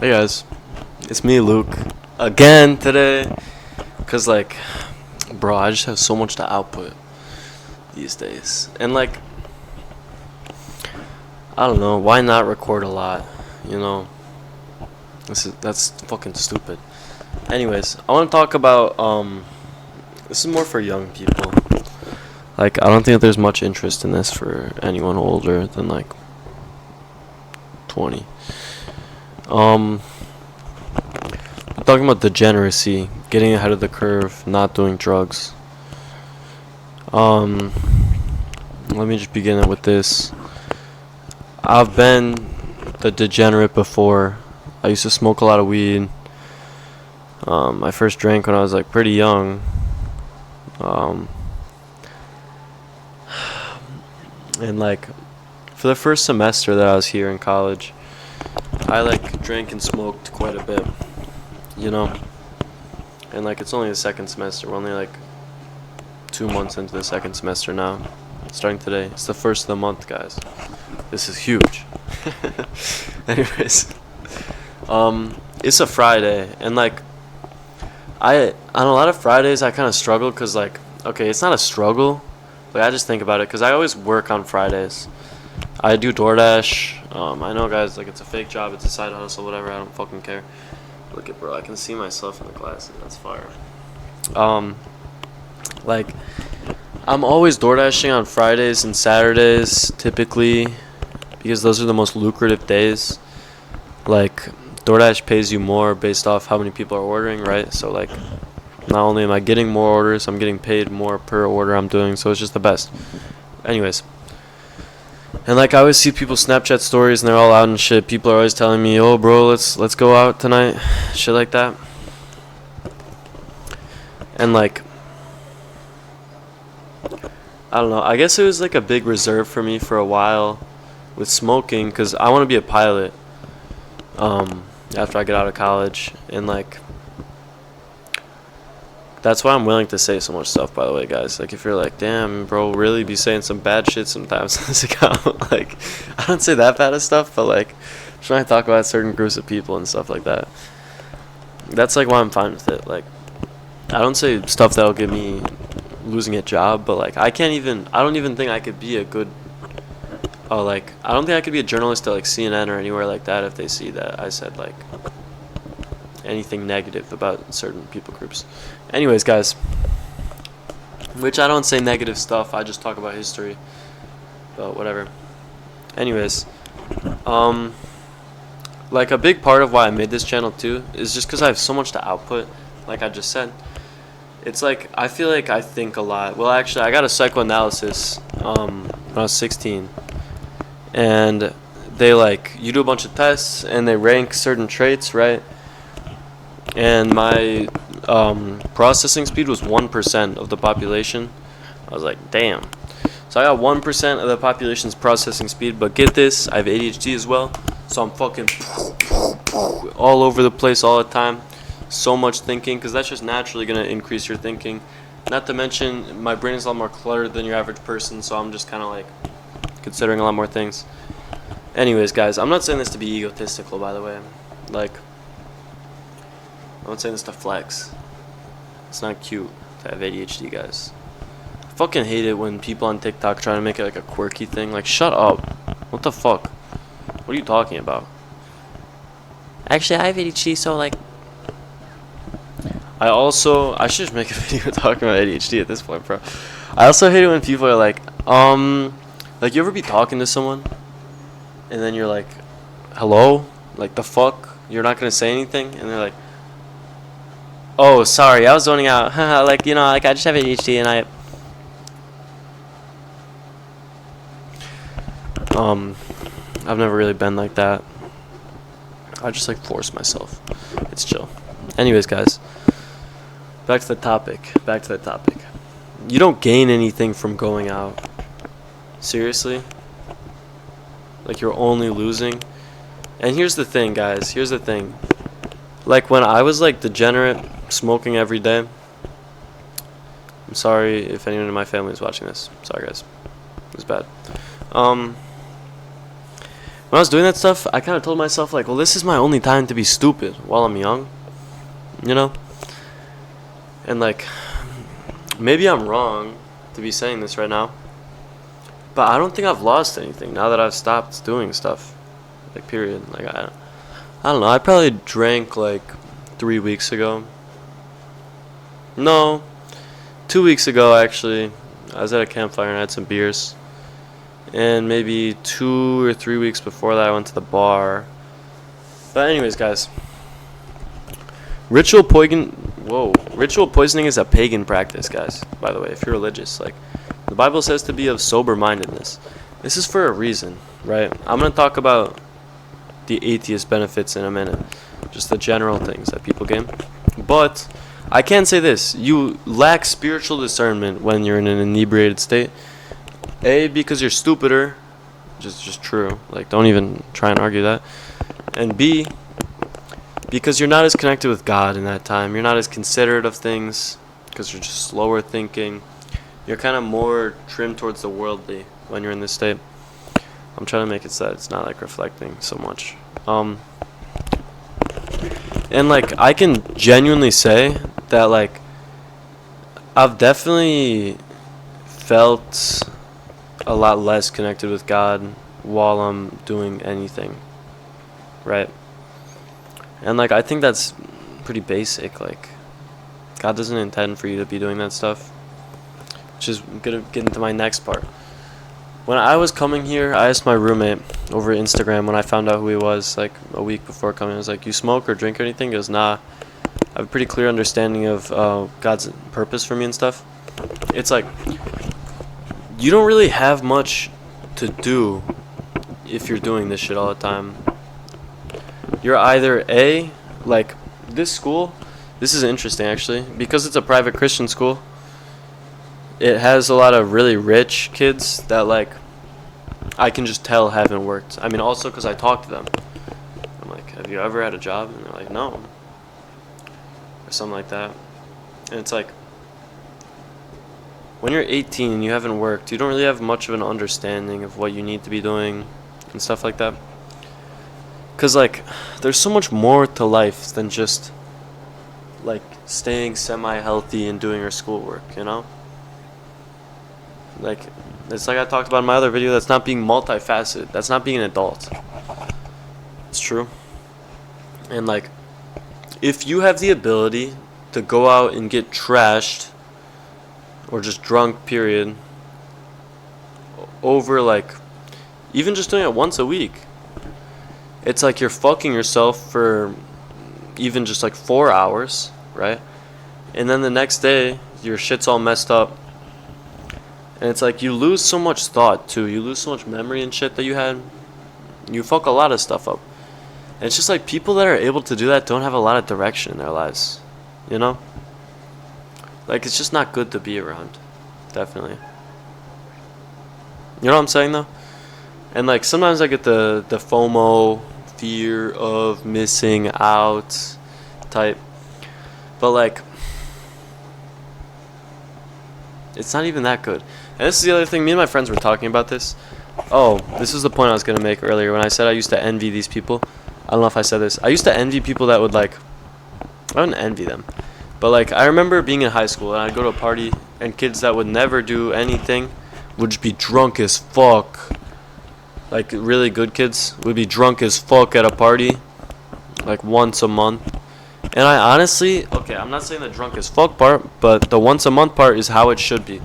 Hey guys, it's me, Luke, again today. Cause like, bro, I just have so much to output these days, and like, I don't know, why not record a lot? You know, that's fucking stupid. Anyways, I want to talk about this is more for young people. Like, I don't think there's much interest in this for anyone older than like 20. I'm talking about degeneracy, getting ahead of the curve, not doing drugs. Um, Let me just begin it with this. I've been the degenerate before. I used to smoke a lot of weed. I first drank when I was like pretty young. Um, and like for the first semester that I was here in college, I like drank and smoked quite a bit, you know. And like it's only the second semester. We're only like 2 months into the second semester now. Starting today. It's the first of the month, guys. This is huge. Anyways, it's a Friday, and like I on a lot of Fridays I kind of struggle because like okay, it's not a struggle, but I just think about it because I always work on Fridays. I do DoorDash. I know, guys, like it's a fake job, it's a side hustle, whatever. I don't fucking care. Look at, bro, I can see myself in the glasses. That's fire. Like I'm always DoorDashing on Fridays and Saturdays typically because those are the most lucrative days. Like DoorDash pays you more based off how many people are ordering, right? So like not only am I getting more orders, I'm getting paid more per order I'm doing, so it's just the best. Anyways, and like I always see people Snapchat stories and they're all out and shit. People are always telling me, "Oh, bro, let's go out tonight," shit like that. And like I don't know. I guess it was like a big reserve for me for a while with smoking because I want to be a pilot. After I get out of college, and like that's why I'm willing to say so much stuff. By the way, guys, like if you're like, damn, bro, really be saying some bad shit sometimes on this account. Like I don't say that bad of stuff, but like trying to talk about certain groups of people and stuff like that. That's like why I'm fine with it. Like I don't say stuff that'll get me losing a job, but like I don't even think I could be a good like I don't think I could be a journalist at like CNN or anywhere like that if they see that I said like anything negative about certain people groups. Anyways, guys, which I don't say negative stuff, I just talk about history, but whatever. Anyways, like a big part of why I made this channel too is just because I have so much to output, like I just said. It's like I feel like I think a lot. Well, actually, I got a psychoanalysis when I was 16, and they like you do a bunch of tests and they rank certain traits, right? And my processing speed was 1% of the population. I was like, damn. So I got 1% of the population's processing speed, but get this, I have ADHD as well, so I'm fucking all over the place all the time. So much thinking, because that's just naturally going to increase your thinking. Not to mention, my brain is a lot more cluttered than your average person, so I'm just kind of like considering a lot more things. Anyways, guys, I'm not saying this to be egotistical, by the way. Like, I'm not saying this to flex. It's not cute to have ADHD, guys. I fucking hate it when people on TikTok try to make it like a quirky thing. Like, shut up. What the fuck? What are you talking about? Actually, I have ADHD, so like I should just make a video talking about ADHD at this point, bro. I also hate it when people are like you ever be talking to someone and then you're like, hello? Like, the fuck? You're not gonna say anything? And they're like, oh, sorry, I was zoning out. Like, you know, like I just have ADHD and I've never really been like that. I just like force myself. It's chill. Anyways, guys. Back to the topic. You don't gain anything from going out. Seriously? Like, you're only losing. And here's the thing, guys. Here's the thing. Like, when I was, like, degenerate, smoking every day. I'm sorry if anyone in my family is watching this. Sorry, guys. It was bad. when I was doing that stuff, I kind of told myself, like, well, this is my only time to be stupid while I'm young, you know? And, like, maybe I'm wrong to be saying this right now, but I don't think I've lost anything now that I've stopped doing stuff. Like, period. Like, I don't know. I probably drank, like, 3 weeks ago. No, 2 weeks ago, actually. I was at a campfire and I had some beers. And maybe 2 or 3 weeks before that, I went to the bar. But anyways, guys. Ritual poisoning is a pagan practice, guys. By the way, if you're religious, like, the Bible says to be of sober-mindedness. This is for a reason, right? I'm going to talk about the atheist benefits in a minute. Just the general things that people gain. But I can say this. You lack spiritual discernment when you're in an inebriated state. A, because you're stupider. Just true. Like, don't even try and argue that. And B, because you're not as connected with God in that time. You're not as considerate of things because you're just slower thinking. You're kind of more trimmed towards the worldly when you're in this state. I'm trying to make it so that it's not like reflecting so much. And like, I can genuinely say that, like, I've definitely felt a lot less connected with God while I'm doing anything, right? And like, I think that's pretty basic. Like, God doesn't intend for you to be doing that stuff. Which is gonna get into my next part. When I was coming here, I asked my roommate over Instagram when I found out who he was, like a week before coming. I was like, "You smoke or drink or anything?" He goes, "Nah. I have a pretty clear understanding of God's purpose for me and stuff." It's like, you don't really have much to do if you're doing this shit all the time. You're either A, like, this school, this is interesting actually, because it's a private Christian school. It has a lot of really rich kids that, like, I can just tell haven't worked. I mean, also because I talk to them. I'm like, "Have you ever had a job?" And they're like, "No." Or something like that. And it's like, when you're 18 and you haven't worked, you don't really have much of an understanding of what you need to be doing and stuff like that. Because, like, there's so much more to life than just, like, staying semi-healthy and doing your schoolwork, you know? Like, it's like I talked about in my other video, that's not being multifaceted. That's not being an adult. It's true. And, like, if you have the ability to go out and get trashed or just drunk, period, over, like, even just doing it once a week, it's like you're fucking yourself for even just like 4 hours, right? And then the next day, your shit's all messed up. And it's like you lose so much thought too. You lose so much memory and shit that you had. You fuck a lot of stuff up. And it's just like people that are able to do that don't have a lot of direction in their lives. You know? Like, it's just not good to be around. Definitely. You know what I'm saying though? And like, sometimes I get the FOMO, fear of missing out type. But like, it's not even that good. And this is the other thing, me and my friends were talking about this. Oh, this is the point I was going to make earlier when I said I used to envy these people. I don't know if I said this. I used to envy people that would, like, I wouldn't envy them. But like, I remember being in high school and I'd go to a party and kids that would never do anything would just be drunk as fuck. Like, really good kids would be drunk as fuck at a party, like, once a month. And I honestly, okay, I'm not saying the drunk as fuck part, but the once a month part is how it should be.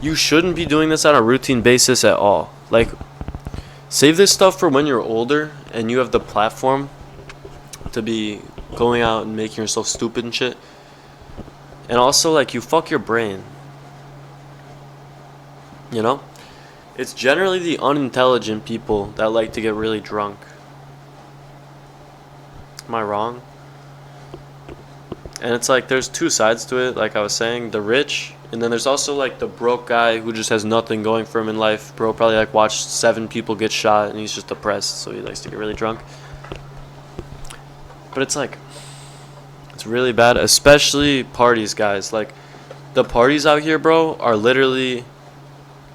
You shouldn't be doing this on a routine basis at all. Like, save this stuff for when you're older and you have the platform to be going out and making yourself stupid and shit. And also, like, you fuck your brain. You know? It's generally the unintelligent people that like to get really drunk. Am I wrong? And it's like, there's two sides to it, like I was saying, the rich, and then there's also like the broke guy who just has nothing going for him in life. Bro probably like watched 7 people get shot and he's just depressed, so he likes to get really drunk. But it's like, it's really bad, especially parties, guys. Like, the parties out here, bro, are literally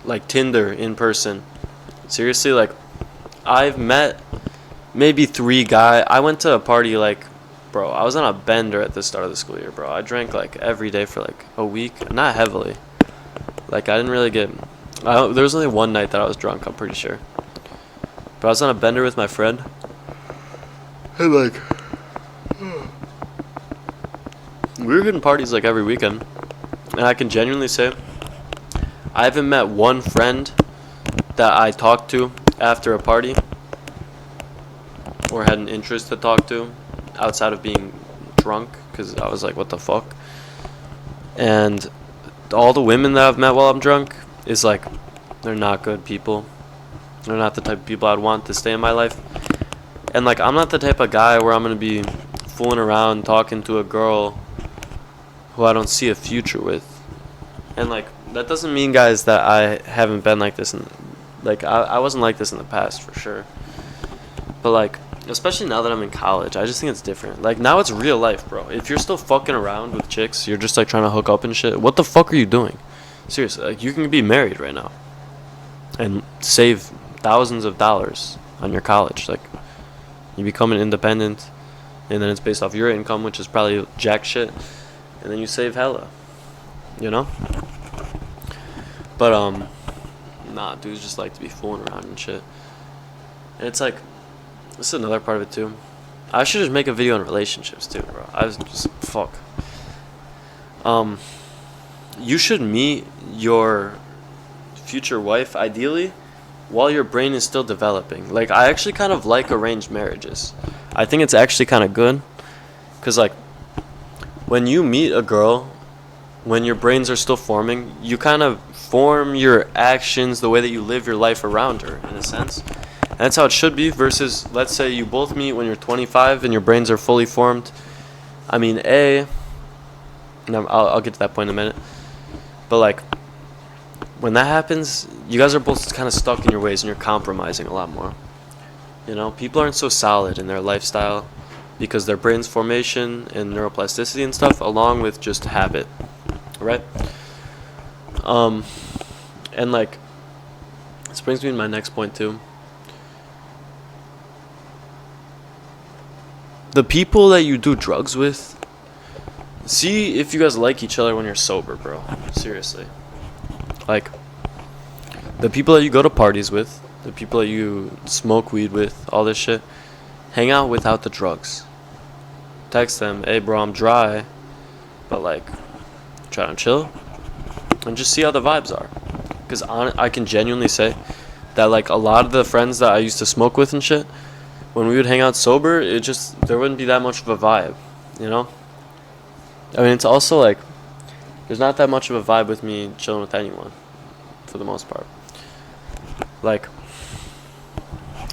like Tinder in person. Seriously, like, I've met maybe 3 guys. I went to a party like, bro, I was on a bender at the start of the school year, bro. I drank like every day for like a week, not heavily. Like I didn't really get. There was only one night that I was drunk. I'm pretty sure. But I was on a bender with my friend. And like, we were hitting parties like every weekend, and I can genuinely say, I haven't met one friend that I talked to after a party or had an interest to talk to outside of being drunk, because I was like, what the fuck? And all the women that I've met while I'm drunk is like, they're not good people. They're not the type of people I'd want to stay in my life. And like, I'm not the type of guy where I'm gonna be fooling around talking to a girl who I don't see a future with. And like, that doesn't mean, guys, that I haven't been like this. I wasn't like this in the past for sure. But like, especially now that I'm in college, I just think it's different. Like, now it's real life, bro. If you're still fucking around with chicks, you're just like trying to hook up and shit, what the fuck are you doing? Seriously, like, you can be married right now and save thousands of dollars on your college. Like, you become an independent, and then it's based off your income, which is probably jack shit, and then you save hella, you know? But nah, dudes just like to be fooling around and shit. And it's like, this is another part of it too. I should just make a video on relationships too, bro. I was just fuck. You should meet your future wife ideally while your brain is still developing. Like, I actually kind of like arranged marriages. I think it's actually kind of good, cause like, when you meet a girl, when your brains are still forming, you kind of form your actions, the way that you live your life around her, in a sense. And that's how it should be, versus, let's say you both meet when you're 25 and your brains are fully formed. I mean, I'll get to that point in a minute. But like, when that happens, you guys are both kind of stuck in your ways and you're compromising a lot more. You know, people aren't so solid in their lifestyle because their brain's formation and neuroplasticity and stuff, along with just habit, right? And like, this brings me to my next point too. The people that you do drugs with, see if you guys like each other when you're sober, bro. Seriously. Like, the people that you go to parties with, the people that you smoke weed with, all this shit, hang out without the drugs. Text them, hey bro, I'm dry, but like, try to chill, and just see how the vibes are. Because I can genuinely say that like, a lot of the friends that I used to smoke with and shit, when we would hang out sober, there wouldn't be that much of a vibe, you know? I mean, it's also like, there's not that much of a vibe with me chilling with anyone, for the most part. Like,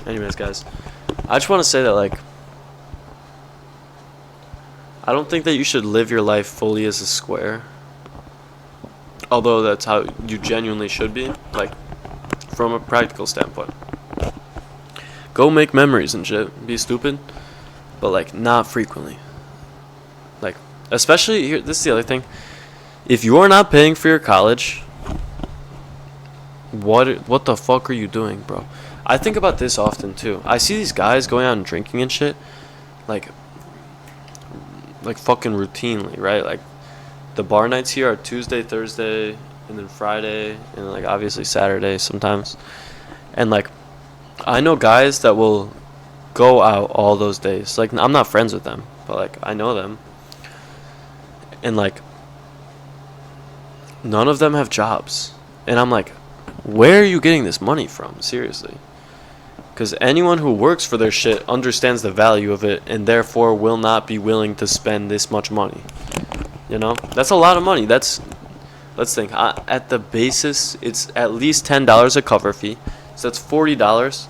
anyways, guys, I just want to say that, like, I don't think that you should live your life fully as a square. Although that's how you genuinely should be, like, from a practical standpoint. Go make memories and shit, be stupid, but like, not frequently. Like, especially here, this is the other thing. If you are not paying for your college, what the fuck are you doing, bro? I think about this often too. I see these guys going out and drinking and shit, like fucking routinely, right? Like, the bar nights here are Tuesday, Thursday, and then Friday, and then like obviously Saturday sometimes. And like, I know guys that will go out all those days. Like, I'm not friends with them, but like, I know them. And like, none of them have jobs. And I'm like, where are you getting this money from? Seriously. Because anyone who works for their shit understands the value of it and therefore will not be willing to spend this much money. You know? That's a lot of money. Let's think. At the basis, it's at least $10 a cover fee. So that's $40.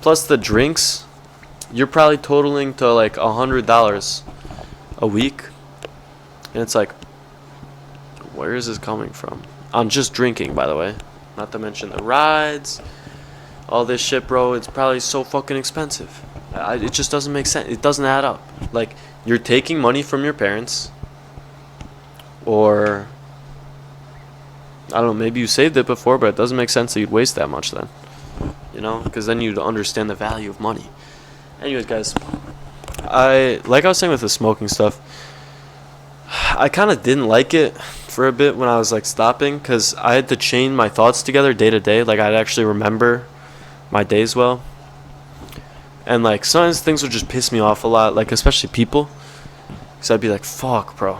Plus the drinks, you're probably totaling to like $100 a week. And it's like, where is this coming from? I'm just drinking, by the way. Not to mention the rides, all this shit, bro. It's probably so fucking expensive. It just doesn't make sense. It doesn't add up. Like, you're taking money from your parents, or I don't know, maybe you saved it before, but it doesn't make sense that you'd waste that much then. You you know, because then you'd understand the value of money. Anyways, guys, I was saying with the smoking stuff, I kind of didn't like it for a bit when I was like stopping, because I had to chain my thoughts together day to day. Like, I'd actually remember my days well, and like sometimes things would just piss me off a lot, like especially people, because I'd be like, fuck, bro,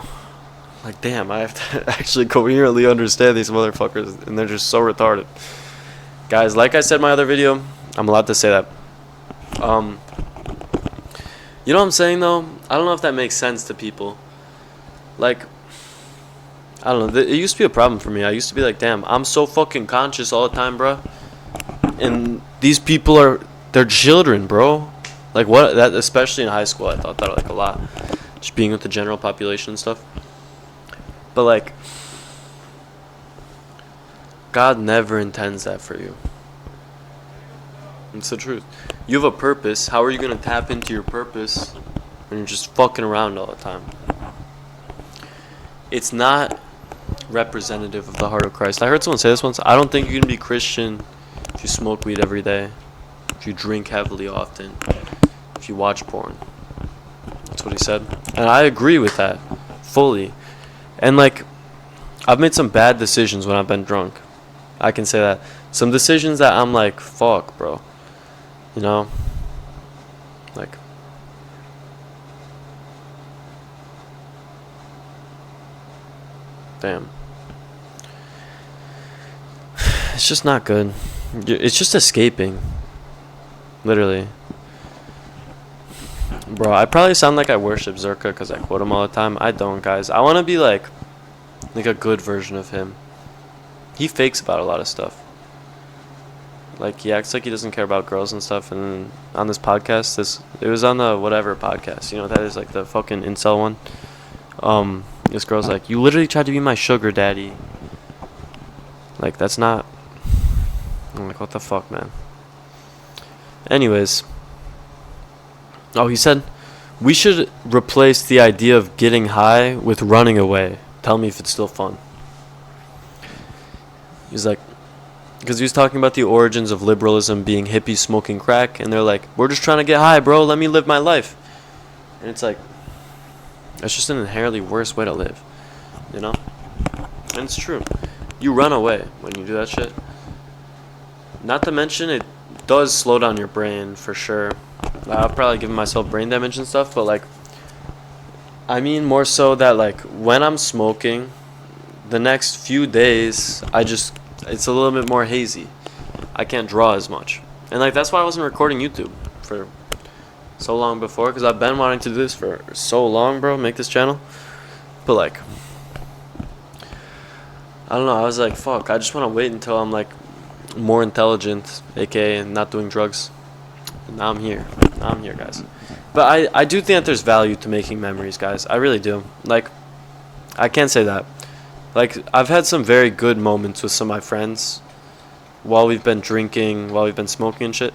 like, damn, I have to actually coherently understand these motherfuckers, and they're just so retarded. Guys, like I said in my other video, I'm allowed to say that. You know what I'm saying, though? I don't know if that makes sense to people. Like, I don't know. It used to be a problem for me. I used to be like, damn, I'm so fucking conscious all the time, bro. And these people they're children, bro. Like, what? That, especially in high school, I thought that like a lot. Just being with the general population and stuff. But like, God never intends that for you. It's the truth. You have a purpose. How are you going to tap into your purpose when you're just fucking around all the time? It's not representative of the heart of Christ. I heard someone say this once. I don't think you can be Christian if you smoke weed every day, if you drink heavily often, if you watch porn. That's what he said. And I agree with that fully. And like, I've made some bad decisions when I've been drunk. I can say that. Some decisions that I'm like, fuck, bro. You know? Like, damn. It's just not good. It's just escaping. Literally. Bro, I probably sound like I worship Zerka because I quote him all the time. I don't, guys. I want to be like a good version of him. He fakes about a lot of stuff. Like, he acts like he doesn't care about girls and stuff. And on this podcast, it was on the whatever podcast. You know, that is like the fucking incel one. This girl's like, you literally tried to be my sugar daddy. Like, that's not... I'm like, what the fuck, man? Anyways. Oh, he said, we should replace the idea of getting high with running away. Tell me if it's still fun. He's like, because he was talking about the origins of liberalism being hippies smoking crack, and they're like, we're just trying to get high, bro. Let me live my life. And it's like, that's just an inherently worse way to live, you know? And it's true. You run away when you do that shit. Not to mention, it does slow down your brain for sure. I'll probably give myself brain damage and stuff, but like, I mean more so that like when I'm smoking, the next few days, it's a little bit more hazy. I can't draw as much. And like, that's why I wasn't recording YouTube for so long before, because I've been wanting to do this for so long, bro, make this channel. But like, I don't know, I was like, fuck, I just want to wait until I'm like more intelligent, aka not doing drugs. And now I'm here. Guys. But I do think that there's value to making memories, guys. I really do. Like, I can't say that. Like, I've had some very good moments with some of my friends while we've been drinking, while we've been smoking and shit.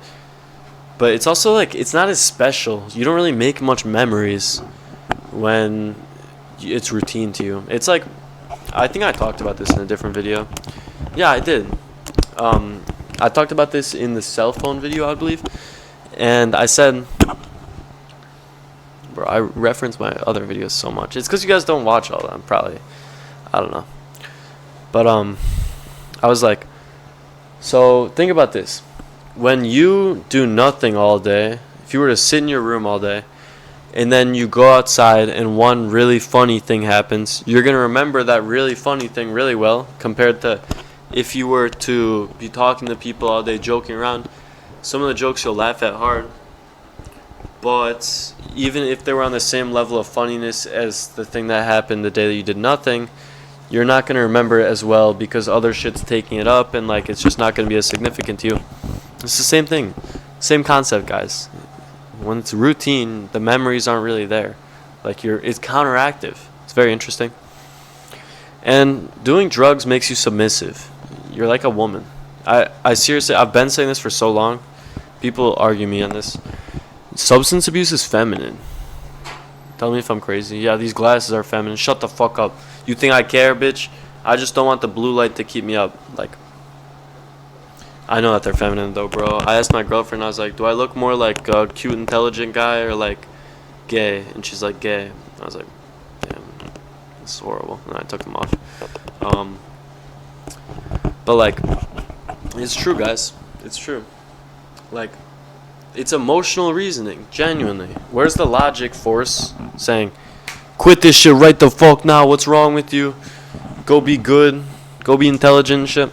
But it's also like, it's not as special. You don't really make much memories when it's routine to you. It's like, I think I talked about this in a different video. Yeah, I did. I talked about this in the cell phone video, I believe. And I said, bro, I reference my other videos so much. It's because you guys don't watch all of them, probably. I don't know. But I was like, so think about this. When you do nothing all day, if you were to sit in your room all day, and then you go outside and one really funny thing happens, you're going to remember that really funny thing really well, compared to if you were to be talking to people all day, joking around. Some of the jokes you'll laugh at hard, but even if they were on the same level of funniness as the thing that happened the day that you did nothing, you're not going to remember it as well because other shit's taking it up, and like, it's just not going to be as significant to you. It's the same thing. Same concept, guys. When it's routine, the memories aren't really there. Like, it's counteractive. It's very interesting. And doing drugs makes you submissive. You're like a woman. I seriously, I've been saying this for so long. People argue me on this. Substance abuse is feminine. Tell me if I'm crazy. Yeah, these glasses are feminine. Shut the fuck up. You think I care, bitch? I just don't want the blue light to keep me up. Like, I know that they're feminine though, bro. I asked my girlfriend, I was like, do I look more like a cute, intelligent guy or like gay? And she's like, gay. I was like, damn, this is horrible. And I took them off. But like, it's true, guys. It's true. Like, it's emotional reasoning, genuinely. Where's the logic force saying, quit this shit right the fuck now, what's wrong with you? Go be good, go be intelligent and shit.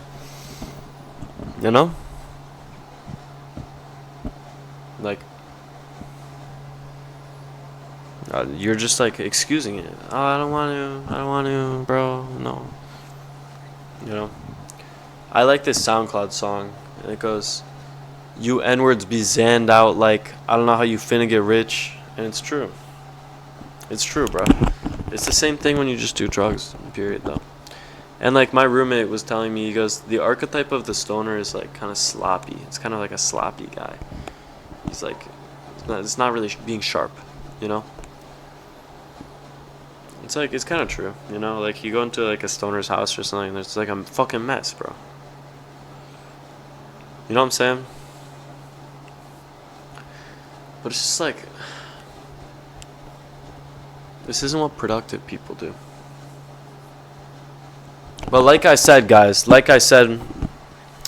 You know? Like, you're just like excusing it. Oh, I don't want to, bro, no. You know? I like this SoundCloud song, and it goes, you N-words be zanned out like, I don't know how you finna get rich. And it's true. It's true, bro. It's the same thing when you just do drugs, period, though. And like my roommate was telling me, he goes, the archetype of the stoner is like kind of sloppy. It's kind of like a sloppy guy. He's like, it's not really being sharp, you know? It's like, it's kind of true, you know? Like you go into like a stoner's house or something, and it's like a fucking mess, bro. You know what I'm saying? But it's just like, this isn't what productive people do. But like I said, guys, like I said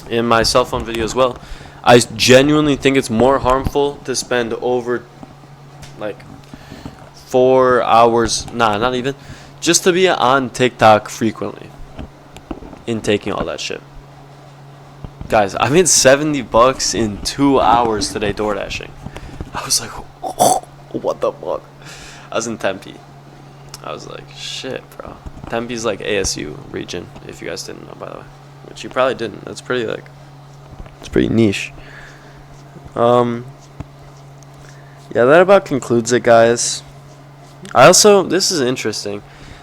in my cell phone video as well, I genuinely think it's more harmful to spend over like 4 hours, not even, just to be on TikTok frequently in taking all that shit. Guys, I made $70 in 2 hours today door dashing. I was like, oh, what the fuck? I was in Tempe. I was like, shit, bro. Tempe's like ASU region, if you guys didn't know, by the way. Which you probably didn't. That's pretty like, it's pretty niche. Yeah, that about concludes it, guys. I also, this is interesting.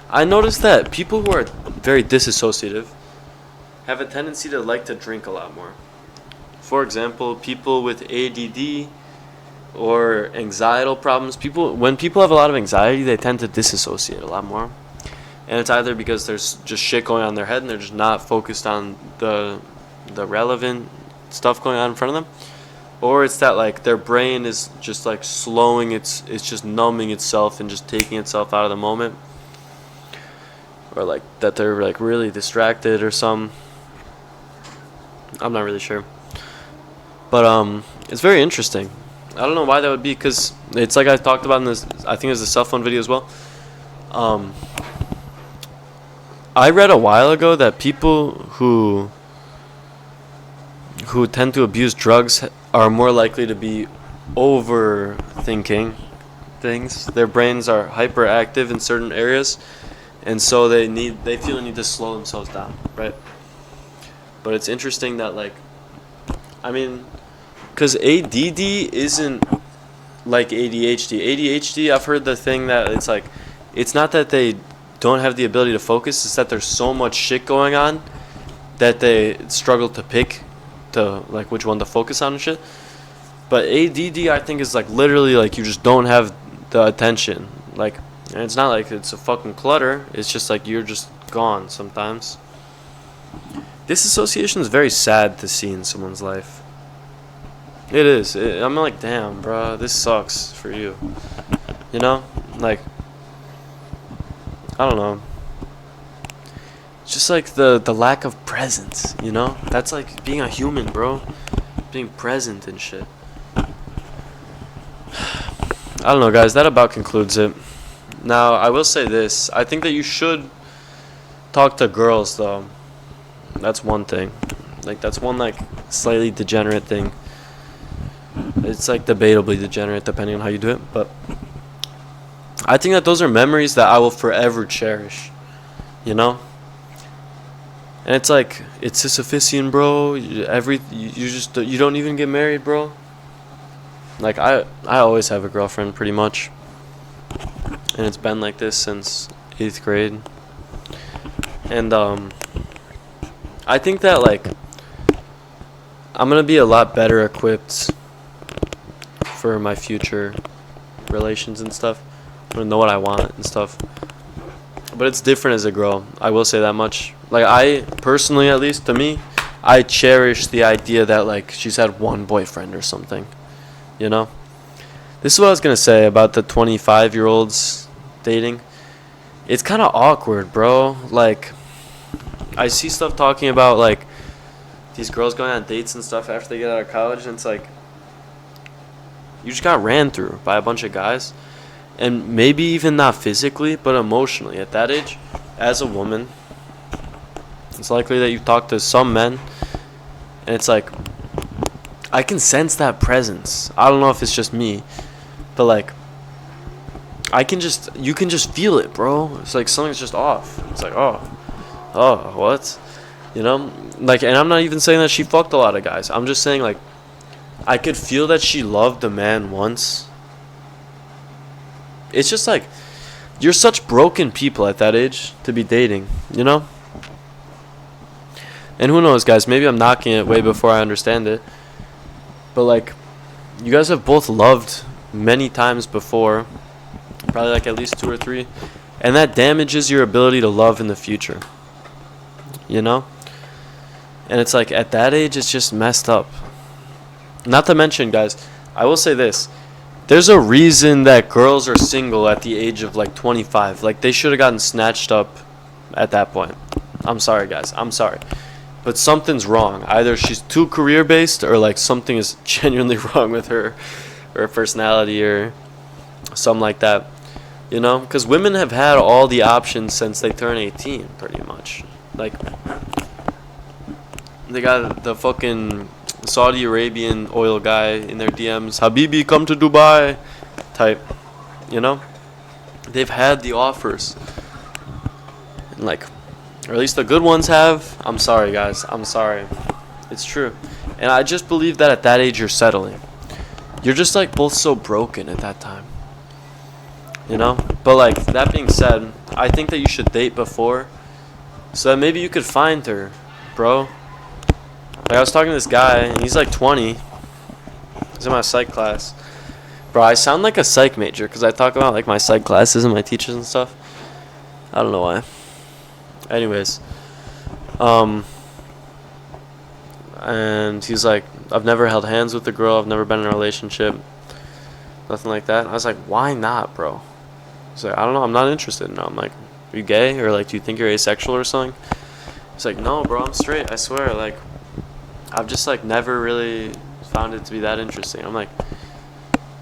I noticed that people who are very disassociative have a tendency to like to drink a lot more. For example, people with ADD or anxietal problems, when people have a lot of anxiety, they tend to disassociate a lot more. And it's either because there's just shit going on in their head and they're just not focused on the relevant stuff going on in front of them, or it's that like their brain is just like slowing, it's just numbing itself and just taking itself out of the moment, or like that they're like really distracted or some. I'm not really sure, but it's very interesting. I don't know why that would be, because it's like I talked about in this, I think it was a cell phone video as well. I read a while ago that people who tend to abuse drugs are more likely to be overthinking things. Their brains are hyperactive in certain areas, and so they feel a need to slow themselves down, right? But it's interesting that, like, I mean, because ADD isn't like ADHD. ADHD, I've heard the thing that it's like, it's not that they don't have the ability to focus, it's that there's so much shit going on that they struggle to pick to like which one to focus on and shit. But ADD, I think, is like literally like you just don't have the attention. Like, and it's not like it's a fucking clutter, it's just like you're just gone sometimes. Disassociation is very sad to see in someone's life. It is. I'm like, damn, bro, this sucks for you. You know? Like, I don't know. It's just like the lack of presence, you know? That's like being a human, bro. Being present and shit. I don't know, guys. That about concludes it. Now, I will say this. I think that you should talk to girls, though. That's one thing. Like, that's one, like, slightly degenerate thing. It's, like, debatably degenerate, depending on how you do it. But I think that those are memories that I will forever cherish. You know? And it's like, it's Sisyphean, bro. You don't even get married, bro. Like, I always have a girlfriend, pretty much. And it's been like this since 8th grade. And, I think that, like, I'm going to be a lot better equipped for my future relations and stuff. I'm going to know what I want and stuff. But it's different as a girl. I will say that much. Like, I, personally, at least, to me, I cherish the idea that like she's had one boyfriend or something, you know. This is what I was gonna say about the 25-year-olds dating. It's kind of awkward, bro. Like, I see stuff talking about like these girls going on dates and stuff after they get out of college, and it's like you just got ran through by a bunch of guys, and maybe even not physically, but emotionally. At that age, as a woman, it's likely that you've talked to some men, and it's like I can sense that presence. I don't know if it's just me, but like you can just feel it, bro. It's like something's just off. It's like, oh, what? You know? Like, and I'm not even saying that she fucked a lot of guys. I'm just saying, like, I could feel that she loved a man once. It's just like, you're such broken people at that age to be dating, you know? And who knows, guys? Maybe I'm knocking it way before I understand it. But, like, you guys have both loved many times before. Probably like at least 2 or 3, and that damages your ability to love in the future, you know. And it's like at that age it's just messed up. Not to mention, guys, I will say this, there's a reason that girls are single at the age of like 25. Like, they should have gotten snatched up at that point. I'm sorry, guys, I'm sorry, but something's wrong. Either she's too career based, or like something is genuinely wrong with her or her personality or something like that. You know, because women have had all the options since they turn 18, pretty much. Like, they got the fucking Saudi Arabian oil guy in their DMs, Habibi, come to Dubai, type. You know, they've had the offers, and like, or at least the good ones have. I'm sorry, guys. I'm sorry. It's true, and I just believe that at that age you're settling. You're just like both so broken at that time. You know? But like, that being said, I think that you should date before, so that maybe you could find her, bro. Like, I was talking to this guy, and he's like 20. He's in my psych class. Bro, I sound like a psych major because I talk about like my psych classes and my teachers and stuff. I don't know why. Anyways, and he's like, I've never held hands with a girl, I've never been in a relationship, nothing like that. I was like, why not, bro? He's like, I don't know, I'm not interested. No, I'm like, are you gay, or like, do you think you're asexual or something? He's like, no, bro, I'm straight, I swear. Like, I've just like never really found it to be that interesting. I'm like,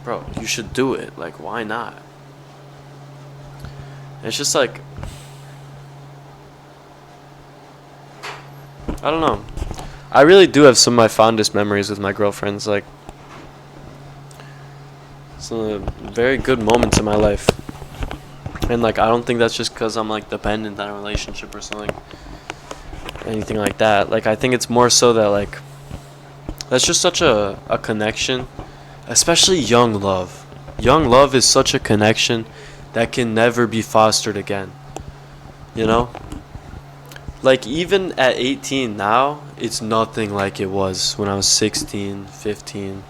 bro, you should do it. Like, why not? And it's just like, I don't know. I really do have some of my fondest memories with my girlfriends. Like, some very good moments in my life. And like, I don't think that's just because I'm like dependent on a relationship or something, anything like that. Like, I think it's more so that like, that's just such a connection, especially young love. Young love is such a connection that can never be fostered again, you know? Like, even at 18 now, it's nothing like it was when I was 16, 15,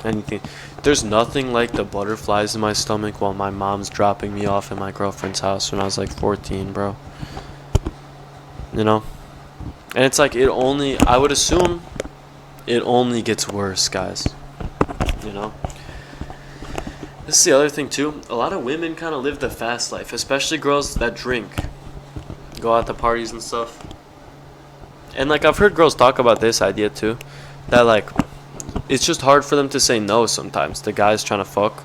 anything. There's nothing like the butterflies in my stomach while my mom's dropping me off at my girlfriend's house when I was like 14, bro. You know? And it's like, I would assume it only gets worse, guys. You know? This is the other thing too. A lot of women kind of live the fast life, especially girls that drink, go out to parties and stuff. And like, I've heard girls talk about this idea too, that like, it's just hard for them to say no sometimes to guys trying to fuck.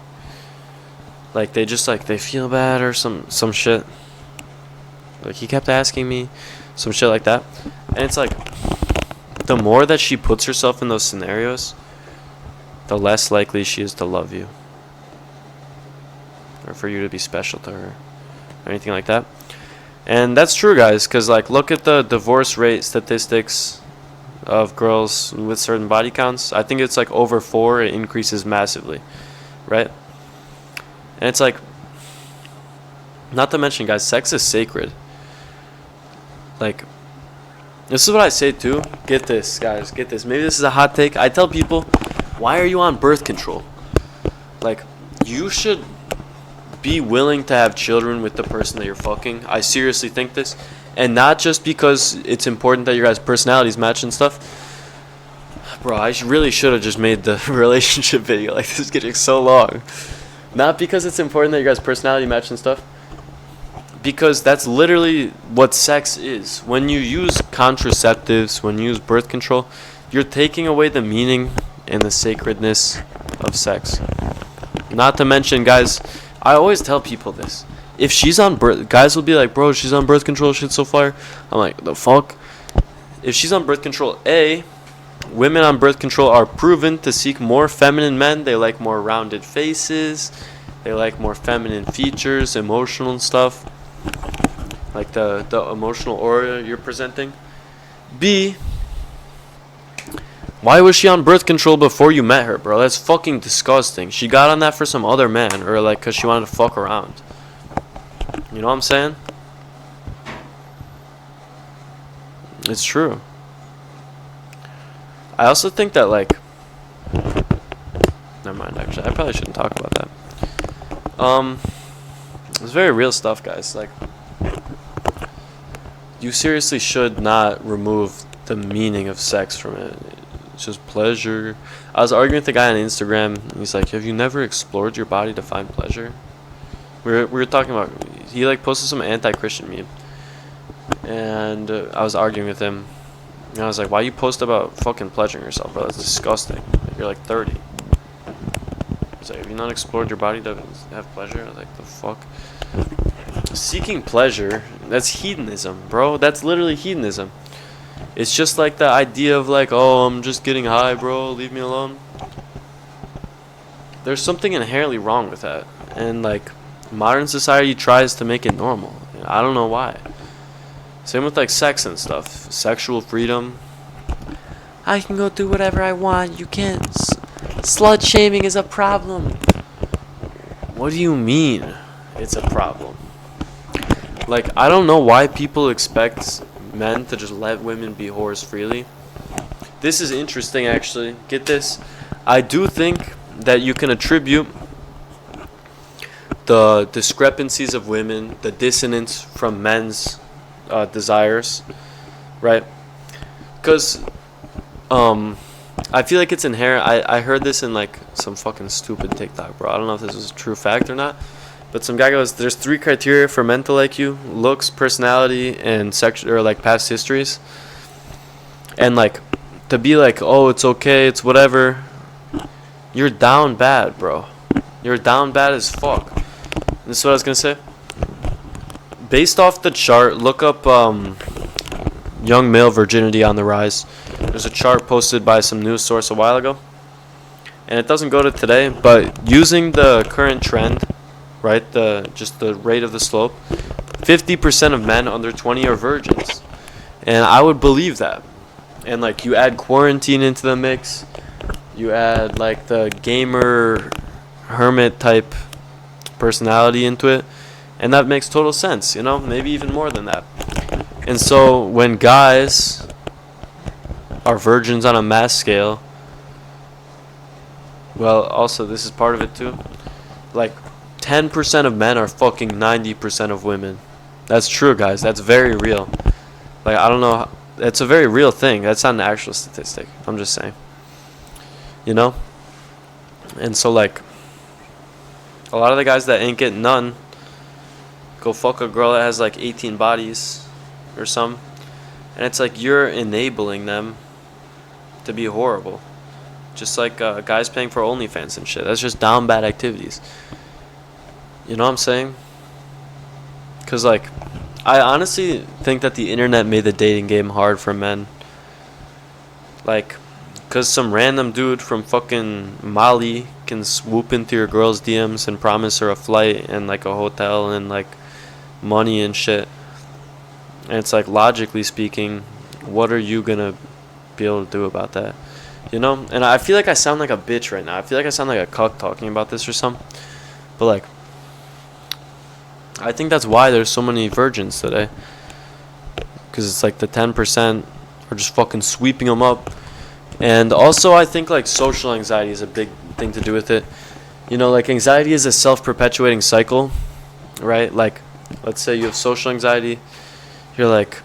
Like, they just like, they feel bad or some shit. Like, he kept asking me, some shit like that. And it's like, the more that she puts herself in those scenarios, the less likely she is to love you, or for you to be special to her, or anything like that. And that's true, guys, because like, look at the divorce rate statistics of girls with certain body counts. I think it's like over 4. It increases massively, right? And it's like, not to mention, guys, sex is sacred. Like, this is what I say too. Get this, guys, get this. Maybe this is a hot take. I tell people, why are you on birth control? Like, you should be willing to have children with the person that you're fucking. I seriously think this. And not just because it's important that your guys' personalities match and stuff. Bro, I really should have just made the relationship video. Like, this is getting so long. Not because it's important that your guys' personality match and stuff. Because that's literally what sex is. When you use contraceptives, when you use birth control, you're taking away the meaning and the sacredness of sex. Not to mention, guys, I always tell people this. If she's on birth, guys will be like, bro, she's on birth control, shit's so fire. I'm like, the fuck? If she's on birth control, women on birth control are proven to seek more feminine men. They like more rounded faces. They like more feminine features, emotional stuff. Like the emotional aura you're presenting. B, why was she on birth control before you met her, bro? That's fucking disgusting. She got on that for some other man, or like because she wanted to fuck around. You know what I'm saying? It's true. I also think that, like, never mind, actually, I probably shouldn't talk about that. It's very real stuff, guys. Like, you seriously should not remove the meaning of sex from it. It's just pleasure. I was arguing with a guy on Instagram, and he's like, have you never explored your body to find pleasure? We were talking about, he like posted some anti-Christian meme, and I was arguing with him, and I was like, why you post about fucking pleasuring yourself, bro? That's disgusting. You're like 30. He's like, have you not explored your body to have pleasure? I was like, the fuck? Seeking pleasure, that's hedonism, bro. That's literally hedonism. It's just like the idea of like, oh, I'm just getting high, bro, leave me alone. There's something inherently wrong with that. And like, modern society tries to make it normal. I don't know why. Same with like sex and stuff. Sexual freedom. I can go do whatever I want. You can't. Slut shaming is a problem. What do you mean it's a problem? Like, I don't know why people expect men to just let women be whores freely. This is interesting, actually. Get this. I do think that you can attribute the discrepancies of women, the dissonance from men's desires, right? Because I feel like it's inherent. I heard this in like some fucking stupid TikTok, bro. I don't know if this is a true fact or not, but some guy goes, there's 3 criteria for men to like you: looks, personality, and sexual or like past histories. And like, to be like, oh, it's okay, it's whatever, you're down bad, bro. You're down bad as fuck. This is what I was gonna say. Based off the chart, look up young male virginity on the rise. There's a chart posted by some news source a while ago, and it doesn't go to today, but using the current trend, right, just the rate of the slope, 50% of men under 20 are virgins, and I would believe that. And like, you add quarantine into the mix, you add like the gamer hermit type personality into it, and that makes total sense, you know, maybe even more than that. And so when guys are virgins on a mass scale, well, also this is part of it too, like 10% of men are fucking 90% of women. That's true, guys. That's very real. Like, I don't know, it's a very real thing. That's not an actual statistic. I'm just saying, you know. And so like, a lot of the guys that ain't getting none go fuck a girl that has like 18 bodies or some, and it's like you're enabling them to be horrible. Just like guys paying for OnlyFans and shit. That's just down bad activities. You know what I'm saying? Because like, I honestly think that the internet made the dating game hard for men. Like, because some random dude from fucking Mali can swoop into your girl's DMs and promise her a flight and like a hotel and like money and shit. And it's like, logically speaking, what are you gonna be able to do about that? You know? And I feel like I sound like a bitch right now. I feel like I sound like a cuck talking about this or something. But like, I think that's why there's so many virgins today. Because it's like the 10% are just fucking sweeping them up. And also, I think like social anxiety is a big thing to do with it. You know, like, anxiety is a self-perpetuating cycle, right? Like, let's say you have social anxiety, you're like,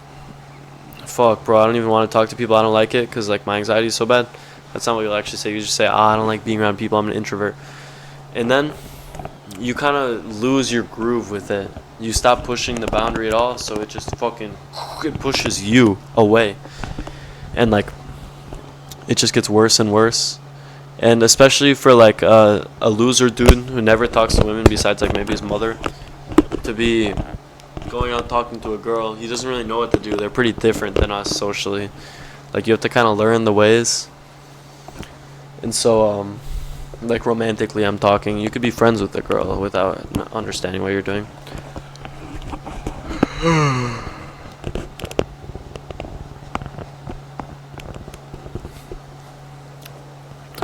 fuck, bro, I don't even want to talk to people. I don't like it because like my anxiety is so bad. That's not what you'll actually say. You just say, I don't like being around people. I'm an introvert. And then you kind of lose your groove with it. You stop pushing the boundary at all, so it just fucking, it pushes you away. And like, it just gets worse and worse. And especially for like a loser dude who never talks to women besides like maybe his mother, to be going out talking to a girl, he doesn't really know what to do. They're pretty different than us socially. Like you have to kind of learn the ways. And so, like romantically, I'm talking. You could be friends with a girl without understanding what you're doing.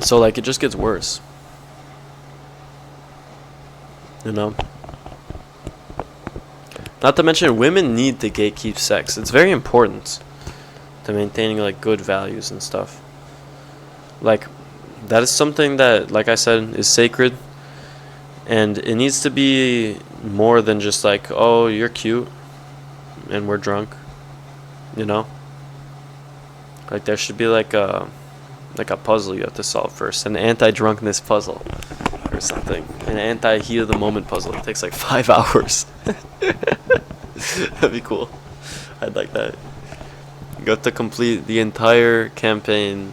So like it just gets worse. You know? Not to mention women need to gatekeep sex. It's very important to maintaining like good values and stuff. Like that is something that, like I said, is sacred, and it needs to be more than just like, oh, you're cute and we're drunk, you know? Like there should be like a puzzle you have to solve first, an anti-drunkenness puzzle or something, an anti-heat of the moment puzzle. It takes like 5 hours. That'd be cool. I'd like that. You got to complete the entire campaign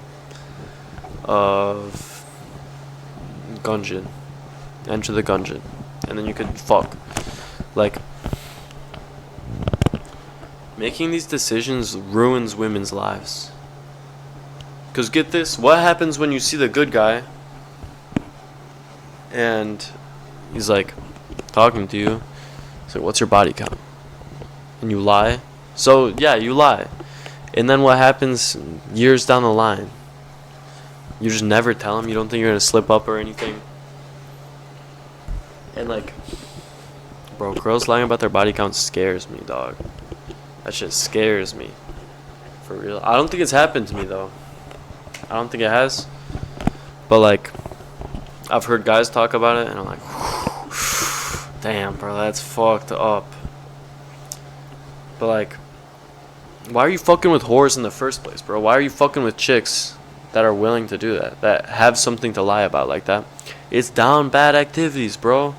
of Gungeon. Enter the Gungeon. And then you could fuck. Like, making these decisions ruins women's lives. Because get this, what happens when you see the good guy and he's like talking to you? He's like, what's your body count? And you lie. So, yeah, you lie. And then what happens years down the line? You just never tell him. You don't think you're going to slip up or anything. And like, bro, girls lying about their body count scares me, dog. That shit scares me. For real. I don't think it's happened to me, though. I don't think it has. But like, I've heard guys talk about it, and I'm like, damn, bro, that's fucked up. But like, why are you fucking with whores in the first place, bro? Why are you fucking with chicks that are willing to do that, that have something to lie about like that? It's down bad activities, bro.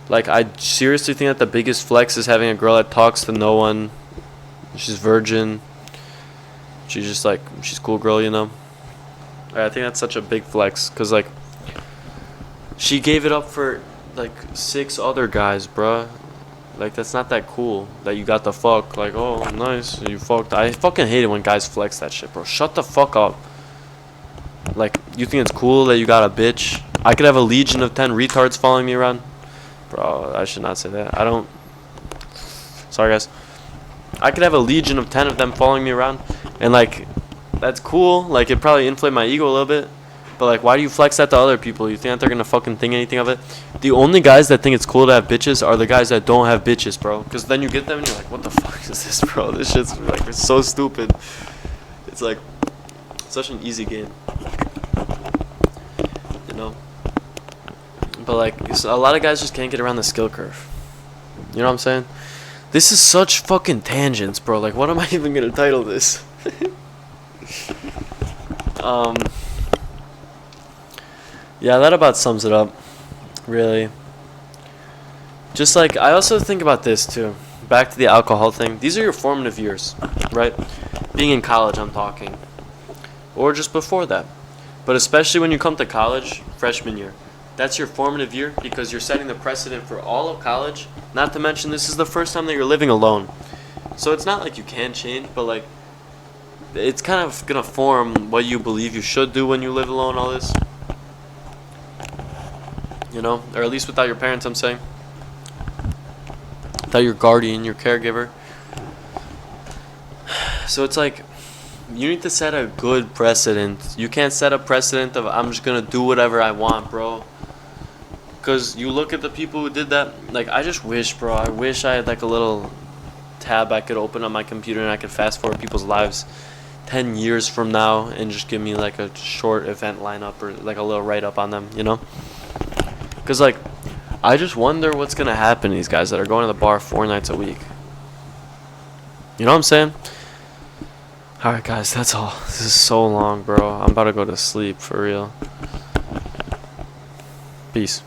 Like, I seriously think that the biggest flex is having a girl that talks to no one. She's virgin. She's just like, she's a cool girl, you know? I think that's such a big flex, because like, she gave it up for like 6 other guys, bruh. Like, that's not that cool that you got the fuck. Like, oh, nice, you fucked. I fucking hate it when guys flex that shit, bro. Shut the fuck up. Like, you think it's cool that you got a bitch? I could have a legion of 10 retards following me around. Bro, I should not say that. I don't. Sorry, guys. I could have a legion of 10 of them following me around. And, like, that's cool. Like, it probably inflate my ego a little bit. But, like, why do you flex that to other people? You think that they're going to fucking think anything of it? The only guys that think it's cool to have bitches are the guys that don't have bitches, bro. Because then you get them and you're like, what the fuck is this, bro? This shit's, like, it's so stupid. It's, like, such an easy game. You know? But, like, a lot of guys just can't get around the skill curve. You know what I'm saying? This is such fucking tangents, bro. Like, what am I even going to title this? Yeah, that about sums it up, really. Just like, I also think about this too. Back to the alcohol thing. These are your formative years, right? Being in college, I'm talking. Or just before that. But especially when you come to college, freshman year. That's your formative year because you're setting the precedent for all of college. Not to mention, this is the first time that you're living alone. So it's not like you can change, but like, it's kind of going to form what you believe you should do when you live alone, all this. You know, or at least without your parents, I'm saying. Without your guardian, your caregiver. So it's like, you need to set a good precedent. You can't set a precedent of, I'm just going to do whatever I want, bro. Because you look at the people who did that, like, I just wish, bro, I wish I had like a little tab I could open on my computer and I could fast forward people's lives 10 years from now and just give me like a short event lineup or like a little write-up on them, you know? Because, like, I just wonder what's going to happen to these guys that are going to the bar 4 nights a week. You know what I'm saying? Alright, guys, that's all. This is so long, bro. I'm about to go to sleep, for real. Peace.